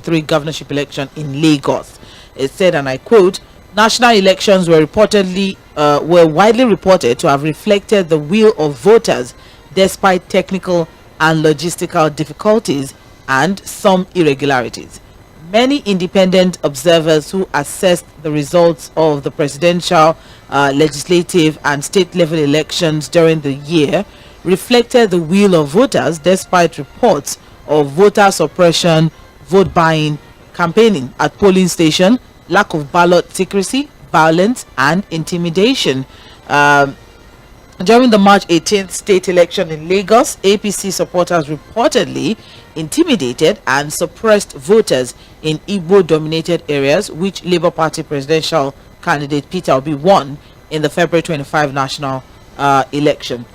2023 governorship election in Lagos. It said, and I quote, national elections were widely reported to have reflected the will of voters despite technical and logistical difficulties and some irregularities. Many independent observers who assessed the results of the presidential, legislative and state level elections during the year reflected the will of voters despite reports of voter suppression, vote buying, campaigning at polling station, lack of ballot secrecy, violence and intimidation. During the March 18th state election in Lagos, APC supporters reportedly intimidated and suppressed voters in Igbo-dominated areas, which Labour Party presidential candidate Peter Obi won in the February 25 national election.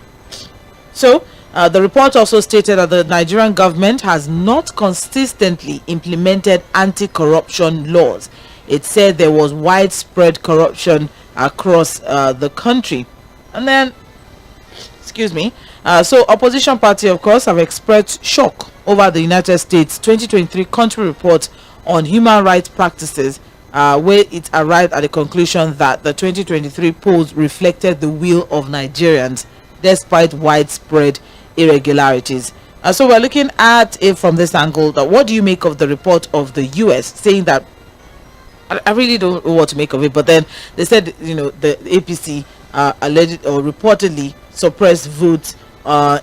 So, the report also stated that the Nigerian government has not consistently implemented anti-corruption laws. It said there was widespread corruption across the country. And then, so opposition party, of course, have expressed shock over the United States 2023 country report on human rights practices, where it arrived at the conclusion that the 2023 polls reflected the will of Nigerians despite widespread irregularities. So we're looking at it from this angle. That what do you make of the report of the US saying that, I really don't know what to make of it, but then they said, the APC alleged or reportedly suppressed votes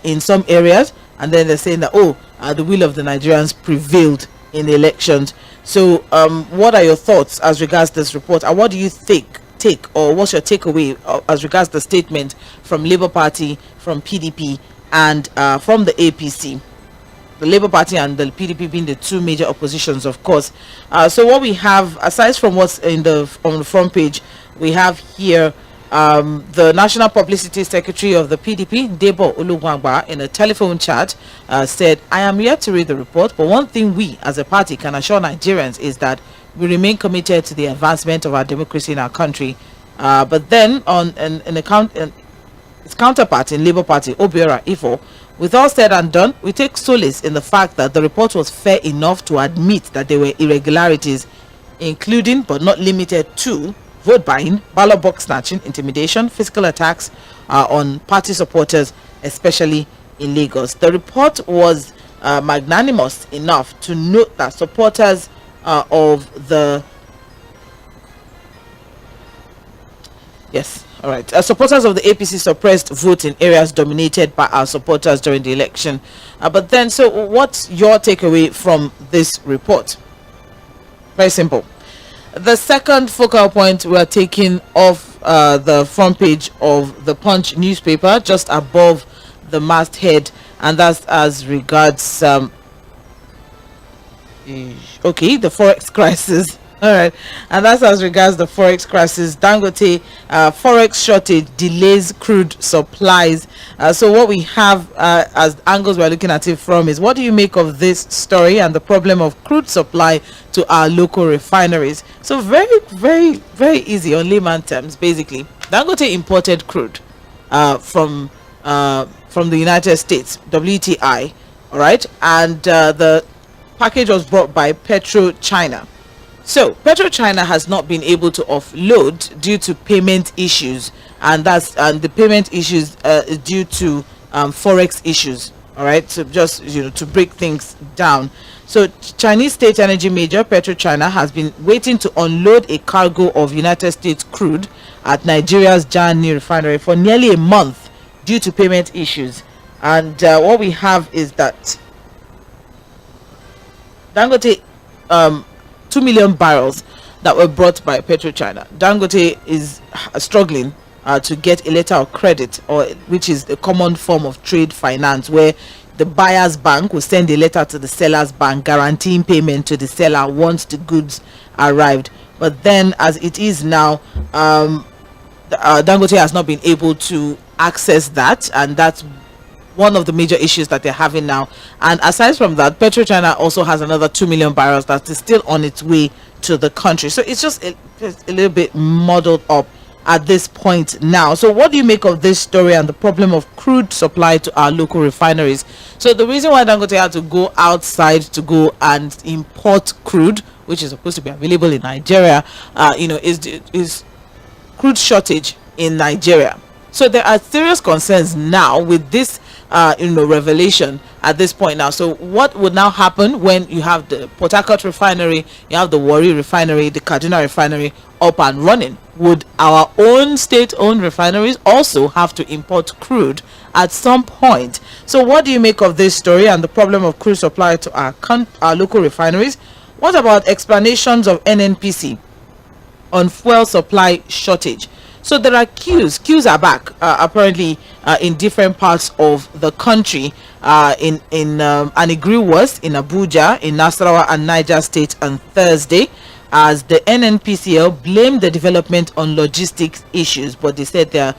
in some areas, and then they're saying that the will of the Nigerians prevailed in the elections. So what are your thoughts as regards this report, and what do you take, or what's your takeaway as regards the statement from Labour Party, from PDP and from the APC? The Labour Party and the PDP being the two major oppositions, of course. So what we have, aside from what's on the front page, we have here the National Publicity Secretary of the PDP, Debo Olugbagba, in a telephone chat said, I am yet to read the report, but one thing we as a party can assure Nigerians is that we remain committed to the advancement of our democracy in our country. But then its counterpart in Labour Party, Obiora Ifo, with all said and done, we take solace in the fact that the report was fair enough to admit that there were irregularities, including but not limited to vote buying, ballot box snatching, intimidation, physical attacks on party supporters, especially in Lagos. The report was magnanimous enough to note that supporters of the supporters of the APC suppressed votes in areas dominated by our supporters during the election. But then, so what's your takeaway from this report? Very simple. The second focal point we are taking off the front page of the Punch newspaper, just above the masthead, and that's as regards the forex crisis. All right, and that's as regards the forex crisis. Dangote forex shortage delays crude supplies. So what we have as angles we're looking at it from is, what do you make of this story and the problem of crude supply to our local refineries? So very, very, very easy on layman terms. Basically, Dangote imported crude from the United States, WTI. All right, and the package was brought by PetroChina. So PetroChina has not been able to offload due to payment issues, and the payment issues is due to forex issues. All right, so just to break things down. So Chinese state energy major PetroChina has been waiting to unload a cargo of United States crude at Nigeria's Jᴏɪṛ refinery for nearly a month due to payment issues. And what we have is that Dangote 2 million barrels that were brought by PetroChina. Dangote is struggling to get a letter of credit, which is a common form of trade finance, where the buyer's bank will send a letter to the seller's bank guaranteeing payment to the seller once the goods arrived. But then, as it is now, Dangote has not been able to access that, and that's one of the major issues that they're having now. And aside from that, PetroChina also has another 2 million barrels that is still on its way to the country. So it's just a little bit muddled up at this point now. So what do you make of this story and the problem of crude supply to our local refineries? So the reason why Dangote had to go outside to go and import crude, which is supposed to be available in Nigeria, is crude shortage in Nigeria. So there are serious concerns now with this revelation at this point now. So what would now happen when you have the Port Harcourt refinery, you have the Warri refinery, the Kaduna refinery up and running? Would our own state-owned refineries also have to import crude at some point? So what do you make of this story and the problem of crude supply to our local refineries? What about explanations of NNPC on fuel supply shortage? So there are queues are back apparently in different parts of the country, in Anigriwas, in Abuja, in Nasarawa and Niger State on Thursday, as the NNPCL blamed the development on logistics issues, but they said they're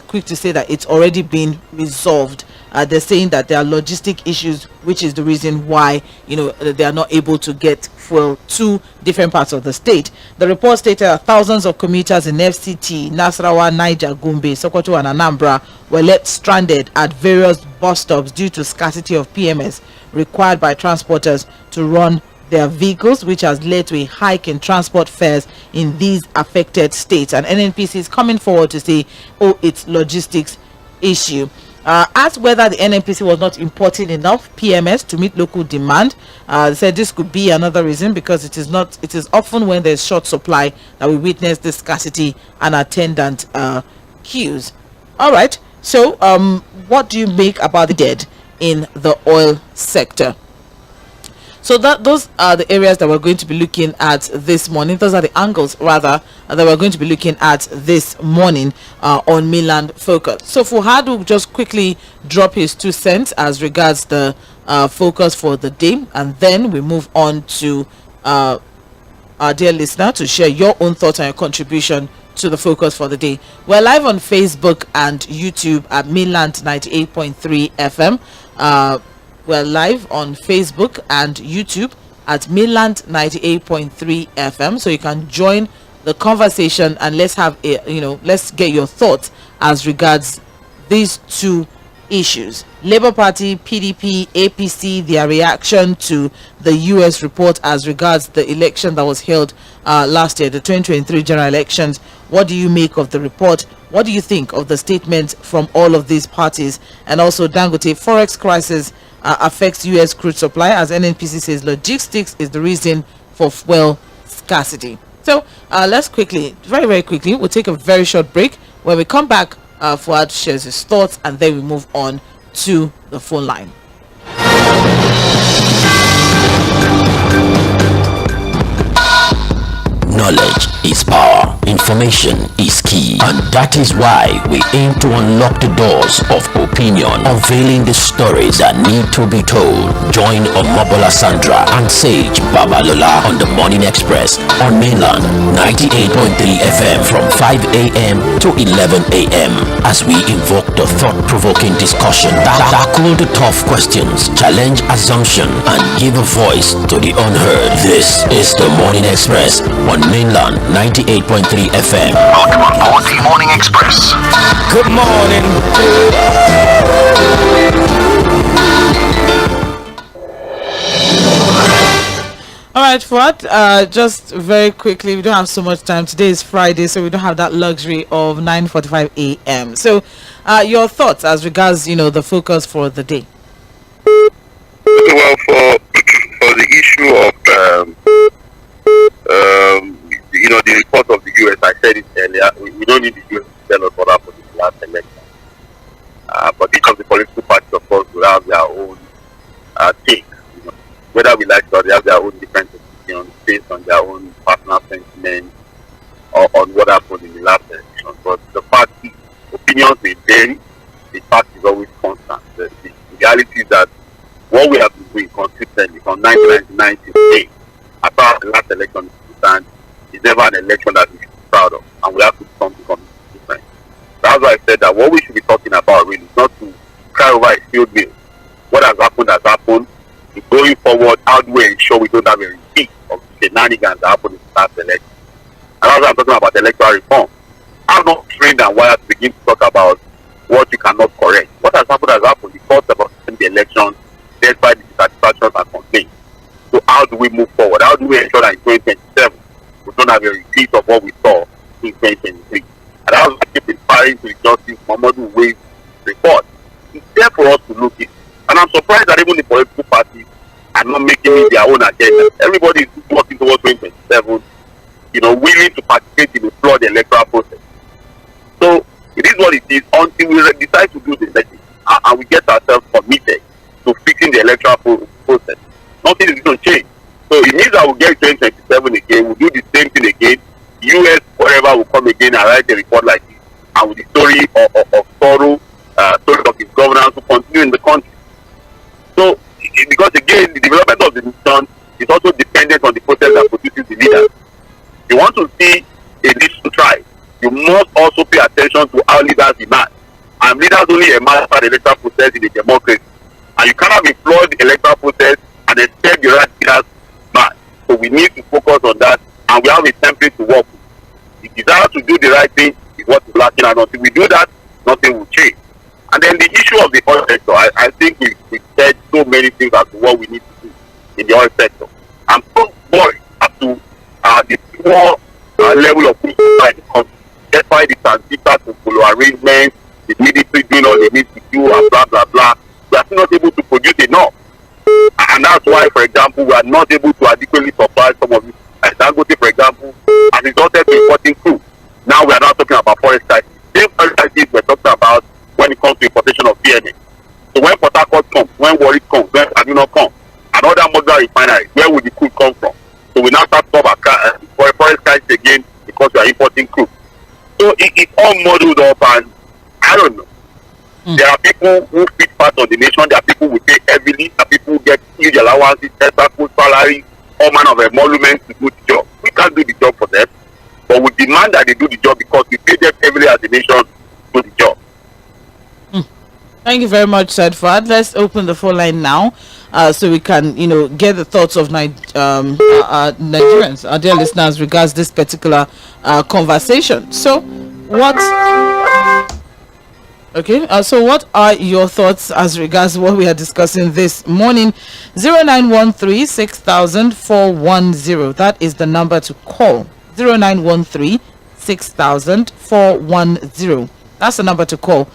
quick to say that it's already been resolved. They're saying that there are logistic issues, which is the reason why they are not able to get fuel to different parts of the state. The report stated that thousands of commuters in FCT, Nasarawa, Niger, Gombe, Sokoto and Anambra were left stranded at various bus stops due to scarcity of PMS required by transporters to run their vehicles, which has led to a hike in transport fares in these affected states. And NNPC is coming forward to say, it's logistics issue. Asked whether the NNPC was not importing enough PMS to meet local demand, they said this could be another reason, because it is often when there's short supply that we witness this scarcity and attendant queues. All right, so what do you make about the dead in the oil sector? So those are the areas that we're going to be looking at this morning. Those are the angles, rather, that we're going to be looking at this morning on Mainland Focus. So Fuhad will just quickly drop his 2 cents as regards the focus for the day, and then we move on to our dear listener to share your own thoughts and your contribution to the focus for the day. We're live on Facebook and YouTube at Mainland 98.3 FM. We're live on Facebook and YouTube at Mainland 98.3 FM, so you can join the conversation and let's have let's get your thoughts as regards these two issues: Labour Party, PDP, APC, their reaction to the US report as regards the election that was held last year, the 2023 general elections. What do you make of the report? What do you think of the statements from all of these parties? And also Dangote, Forex crisis affects US crude supply, as NNPC says logistics is the reason for fuel scarcity. So let's quickly, very quickly, we'll take a very short break. When we come back, Fuad shares his thoughts, and then we move on to the phone line. Knowledge is power, information is key, and that is why we aim to unlock the doors of opinion, unveiling the stories that need to be told. Join Omobola Sandra and Sage Babalola on the Morning Express on Mainland 98.3 FM from 5 a.m. to 11 a.m. as we invoke the thought-provoking discussion, tackle the tough questions, challenge assumption, and give a voice to the unheard. This is the Morning Express on Mainland 98.3 FM. Welcome on board the Morning Express. Good morning. All right, Fuad, just very quickly, we don't have so much time. Today is Friday, so we don't have that luxury of 9:45 a.m. So your thoughts as regards, the focus for the day. Well, for the issue of the report of the US, I said it earlier, we don't need the US to tell us what happened in the last election. But each of the political parties, of course, will have their own take. Whether we like it or they have their own different opinions based on their own personal sentiment or on what happened in the last election. But the party opinions may vary. The party is always constant. The reality is that what we have been doing consistently from 1999 to today, as far as the last election is concerned, is never an election that we should be proud of, and we have to do something completely different. That's why I said that what we should be talking about really is not to cry over a field mill. What has happened has happened. Going forward, how do we ensure we don't have a repeat of the shenanigans that happened in the last election? And that's why I'm talking about electoral reform. How wind and wire to begin to talk about what you cannot correct. What has happened. The courts have obtained the election despite the dissatisfactions and complaints. So how do we move forward? How do we ensure that in 2027 we don't have a repeat of what we saw in 2023? And that's why I keep inspiring to the Justice Muhammadu Way's report. It's there for us to look at. And I'm surprised that even the political parties are not making it their own agenda. Everybody is working towards 2027, willing to participate in a flawed electoral process. So it is what it is until we decide to do the election and we get ourselves committed to fixing the electoral process. Nothing is going to change. So it means that we'll get 2027 again, we'll do the same thing again. US, whatever, will come again and write a report like this. And with the story of sorrow, story of his governance will continue in the country. So, because again, the development of the nation is also dependent on the process that produces the leaders. You want to see a nation thrive, you must also pay attention to how leaders emerge. And leaders only emerge by the electoral process in a democracy. And you cannot be flawed the electoral process and expect the right leaders emerge. So we need to focus on that, and we have a template to work with. The desire to do the right thing is what is lacking, and until we do that, nothing will change. And then the issue of the oil sector, I think we said so many things as to what we need to do in the oil sector. I'm so worried as to the poor level of food supply in the country. Despite the transiter to follow arrangements, the military doing all they need to do, and blah, blah, blah, we are still not able to produce enough. And that's why, for example, we are not able to adequately supply some of it. As Dangote, for example, has resulted in importing crude. Now we are not talking about forest crisis. Same forest crisis we're talking about when it comes to importation of DNA. So when Port Harcourt comes, when Warri comes, when Kaduna comes, and other modern refineries, where will the crude come from? So we now start to talk about forest crisis again because we are importing crude. So it's all muddled up, and I don't know. There are people who fit part of the nation. There are people who pay heavily. There are people who get huge allowances, extra full salaries, all manner of emoluments to do the job. We can't do the job for them, but we demand that they do the job because we pay them heavily as a nation to do the job. Thank you very much, Said Fuad. Let's open the phone line now, so we can, get the thoughts of Nigerians, our dear listeners, regards this particular conversation. So, what are your thoughts as regards what we are discussing this morning? 0913 6000 410. That is the number to call. 0913 6000 410. That's the number to call.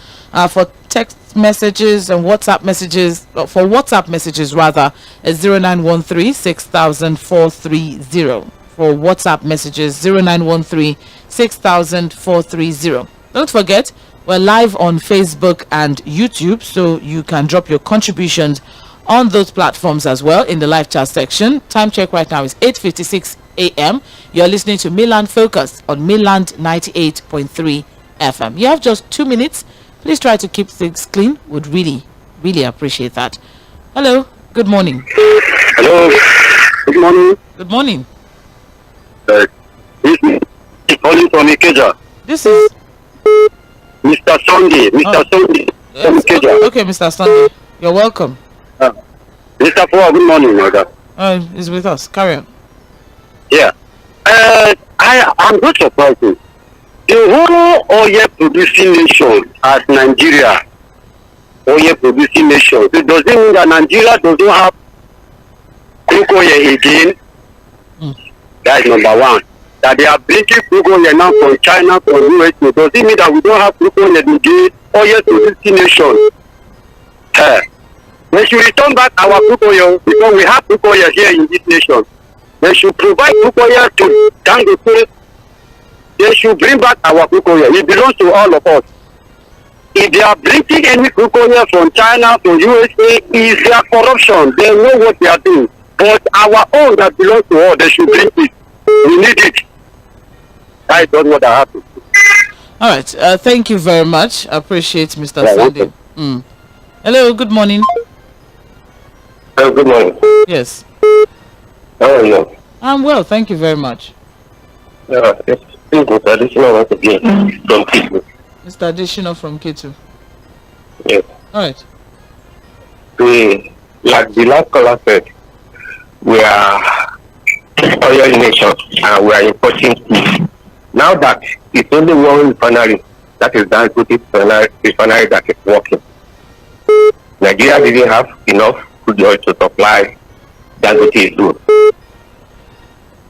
For text messages and WhatsApp messages, for WhatsApp messages rather, is 0913 6000 430. For WhatsApp messages, 0913 6000 430. Don't forget, we're live on Facebook and YouTube, so you can drop your contributions on those platforms as well in the live chat section. Time check right now is 8:56 a.m. You're listening to Mainland Focus on Mainland 98.3 FM. You have just 2 minutes. Please try to keep things clean. Would really appreciate that. Hello. Good morning. Hello. Good morning. Good morning. This is calling from Ikeja. This is Mr. Sunday. Mr. Sunday from Ikeja. Okay, Mr. Sunday. You're welcome. Mr. Fᴏᴜ, good morning, brother. He's with us. Carry on. Yeah. I'm not surprised. The whole oil producing nation as Nigeria, oil producing nation, it doesn't mean that Nigeria doesn't have crude oil again. That is number one. That they are bringing crude oil now from China, from USA. Does it mean that we don't have crude oil again? Oil producing nation. They should return back our crude oil because we have crude oil here in this nation. They should provide crude oil to Dangote. They should bring back our crude oil. It belongs to all of us. If they are bringing any crude oil from China, from USA, it's their corruption. They know what they are doing. But our own that belongs to all, they should bring it. We need it. That is not what I have to do. All right. Thank you very much. I appreciate Mr. Sunday. Hello. Good morning. Hello, good morning. Yes. How are you? I'm well. Thank you very much. It's Mr. Additional once again from Ketu. Mr. Additional from Ketu. Yes. All right. Like the last caller said, we are oil nation and we are importing crude. Now that it's only one refinery that is Dangote refinery that is working. Nigeria didn't have enough crude oil to supply Dangote alone.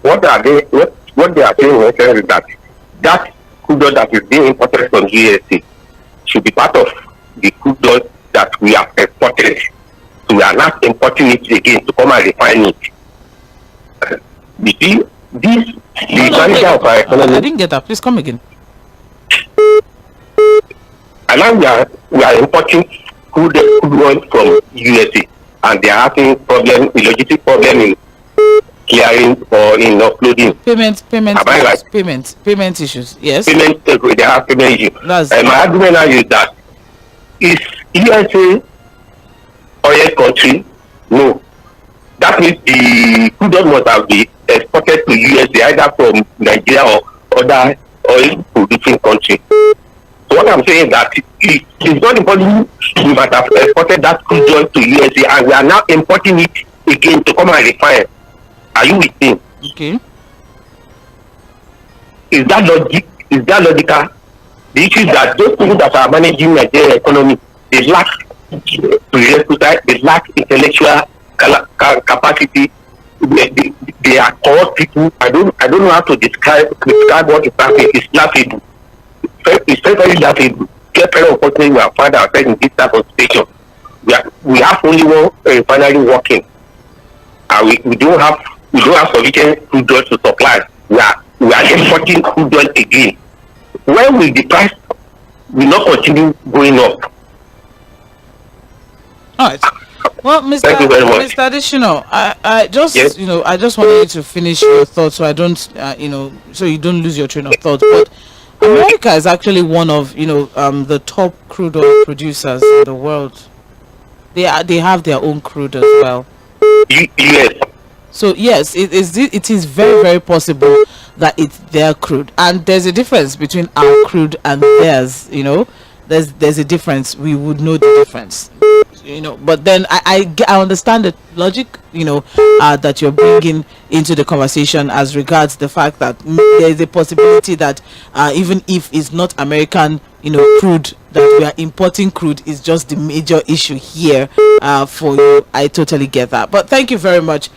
What they are saying is that crude oil that is being imported from USA should be part of the crude oil that we have exported. So we are not importing it again to come and refine it. You see, this the manager of our economy. I didn't get that. Please come again. And now we are importing crude oil from USA, and they are having logistic problem in clearing or in uploading. Payment issues. Yes. They have payment issues. And my argument now is that is USA oil country? No. That means the crude oil must have been exported to USA either from Nigeria or other oil producing country. So what I'm saying is that it's not important we might have exported that crude oil to USA and we are now importing it again to come and refine. Are you with me? Okay. Is that logical? The issue is that those people that are managing Nigerian economy, they lack prerequisite, they lack intellectual capacity. They are corrupt people. I don't know how to describe what is happening. It's laughable. It's very laughable. Get very unfortunately we have found ourselves in this type of situation. We have only one refinery working, and we don't have sufficient crude oil to supply. We are importing crude oil again. When will the price will not continue going up? All right. Well, Mr. Additional, I just yes. I just wanted you to finish your thoughts so I don't so you don't lose your train of thought. But America is actually one of the top crude oil producers in the world. They have their own crude as well. Yes. So yes, it is very, very possible that it's their crude, and there's a difference between our crude and theirs. There's a difference. We would know the difference. But then I understand the logic that you're bringing into the conversation as regards the fact that there is a possibility that even if it's not American crude, that we are importing crude is just the major issue here for you. I totally get that, but thank you very much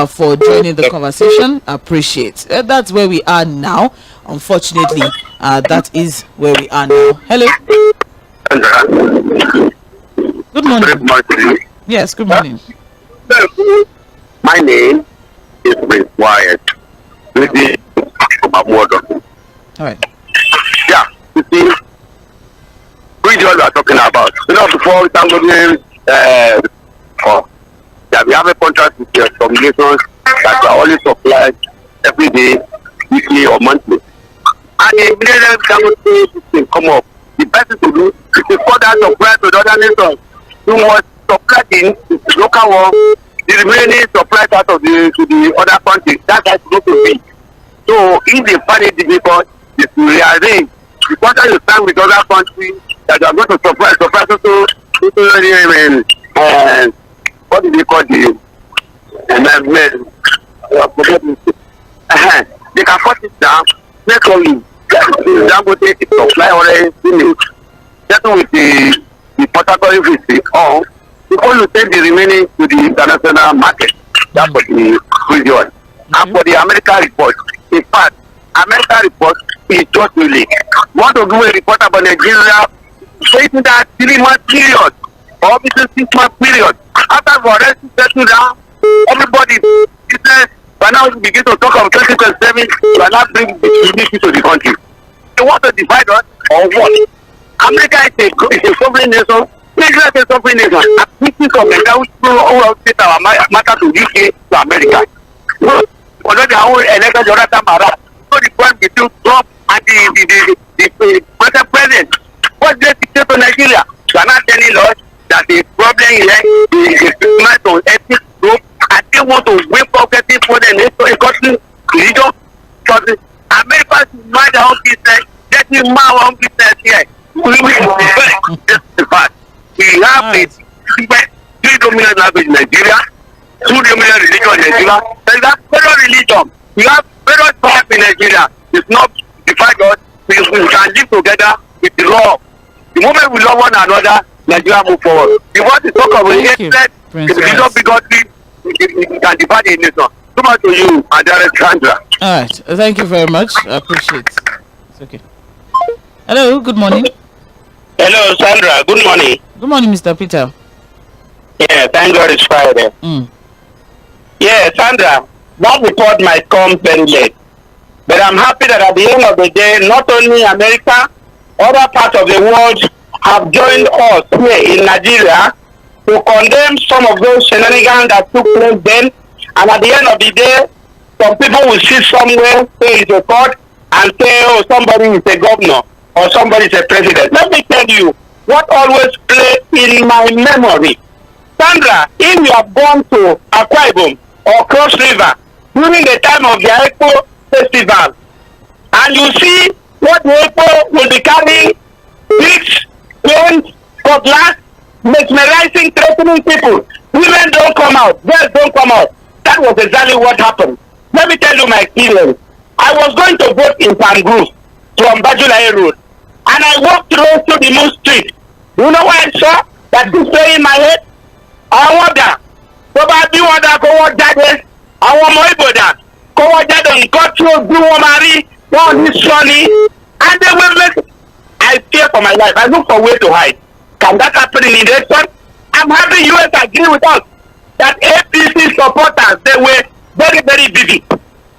for joining the conversation. I appreciate that's where we are now. Unfortunately, that is where we are now. Hello. Good morning. Good morning. Yes, good morning. My name is Prince Wyatt. All right. Yeah, you see, which one we are talking about? Before we can go we have a contract with some nations that are only supplied every day, weekly or monthly. And the can come up. The best thing to do is to further supply to the other nations. You must supply in the local one, the remaining supply out of to the other countries. That's how it's supposed to be. So if they find it difficult, they will rearrange. The quarter you stand with other countries that are going to supply what do they call the they can put it down, make all you Dangote supply already finished. Settle with the Port visit or before you take the remaining to the international market. That's what the region. And for the American report, in fact, American report is just really want to do a report about Nigeria facing that 3-month period or between 6-month period. After FOREX settle down, everybody says by now we begin to talk about 2027, we are not bringing the unity to the country. They want to divide us or what? America is a sovereign nation. Nigeria is a sovereign nation. And pieces of Nigeria which will take our matter to UK to America. Although they are all elected the other time around. So the point between Trump and the president, what they say to Nigeria? They are not telling us that the problem here is a on ethnic group and they want to win poverty for the nation, country, religion. Because America is mind their own business. Let me mind our own business here. This is the fact. We have the 3 dominant language in Nigeria, 2 dominant religion in Nigeria. There is federal religion. We have federal tribe in Nigeria. It's not divide us. We can live together with the law. The moment we love one another, Nigeria move forward. If you want to talk about hatred, if you don't bigotry, you can divide the nation. So much to you, Sandra. All right. Thank you very much. I appreciate it. It's okay. Hello. Good morning. Hello, Sandra. Good morning. Good morning, Mr. Peter. Yeah, thank God it's Friday. Yeah, Sandra, that report might come very late. But I'm happy that at the end of the day, not only America, other parts of the world have joined us here in Nigeria to condemn some of those shenanigans that took place then. And at the end of the day, some people will sit somewhere, say it's a court, and say, oh, somebody is a governor or somebody is a president. Let me tell you what always plays in my memory. Sandra, if you have gone to Akwa Ibom or Cross River during the time of the Echo Festival, and you see what the Echo will be carrying, bricks, paint, cutlass, mesmerizing, threatening people. Women don't come out, girls don't come out. That was exactly what happened. Let me tell you my experience. I was going to vote in Pangrove from Bajulaye Road, and I walked close to the Moon Street. You know what I saw? That display in my head? I wonder. Tó bá bí wọn dá kó wọ́n jáde, àwọn ọmọ Ìgbò dà kó wọ́n jáde nǹkan tí ó bí wọn máa rí wọn ní sọ́ni. And they will make. I fear for my life. I look for way to hide. Can that happen in the election? I'm happy US agree with us that APC supporters, they were very, very busy.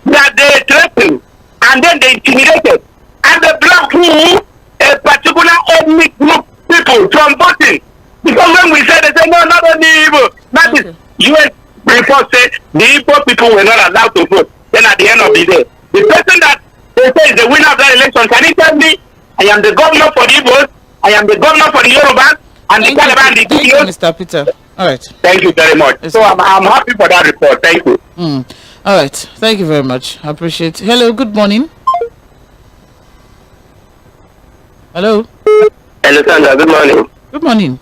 That they threatened and then they intimidated. And they blocked a particular ethnic group people from voting. Because when we said, they said, no, not only Igbo. That is, US report said the Igbo people were not allowed to vote. Then at the end of the day, the person that they say is the winner of that election, can he tell me, I am the governor for the Igbos, I am the governor for the Yorubas, and the Taliban, the Thank you, Mr. Peter. All right. Thank you very much. So I'm happy for that report. Thank you. All right. Thank you very much. I appreciate it. Hello. Good morning. Hello. Hello, Sandra. Good morning. Good morning.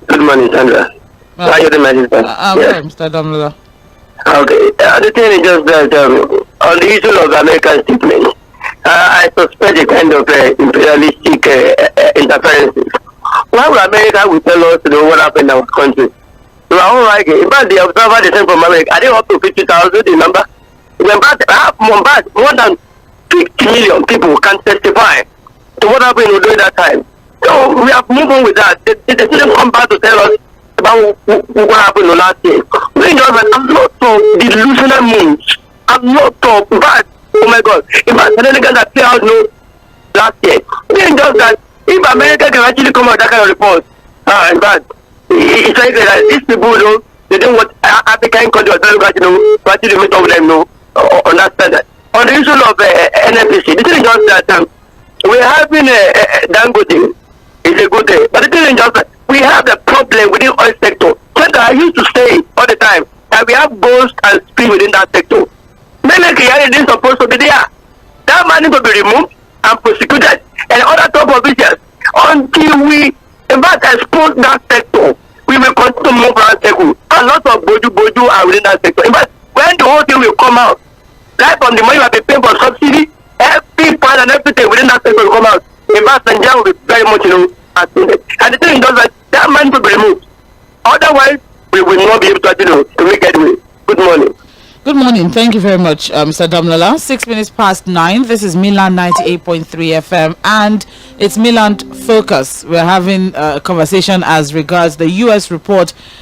Good morning, Sandra. How are you doing, my sister? Well, Mr. Damlola. Okay. The thing is just that on the issue of American statement, I suspect a kind of imperialistic interferences. Why would America will tell us what happened in our country? So I won't like it. In fact, the observer they sent from America, are they up to 50,000 the number? In fact, more than 50 million people can testify to what happened during that time. So we have moved on with that. They didn't come back to tell us about what happened last year. We just had a lot of delusional moves. A lot of bad. Oh my God. In fact, Senegal that play out last year. We just that if America can actually come out with that kind of report, in fact, it's like that these people they don't want African countries to actually meet up with them understand that. On the issue of NNPC, the thing is just that we're having Dangote. It's a good thing. But the thing is just that we have a problem within oil sector. So I used to say all the time that we have ghost and spirit within that sector. Many Nigerians is supposed to be there. That money to be removed and prosecuted and other top officials until we in fact expose that sector. We will continue to move around sector. A lot of boju are within that sector. In fact, when the whole thing will come out, right from the money you have to pay for subsidy, every part and everything within that sector will come out. In fact, Nigeria will be very much attended. And the thing is that money will be removed. Otherwise, we will not be able to make headway. Good morning. Good morning. Thank you very much, Mr. Damlola. 6 minutes past 9. This is Milan 98.3 FM and it's Milan Focus. We're having a conversation as regards the U.S. report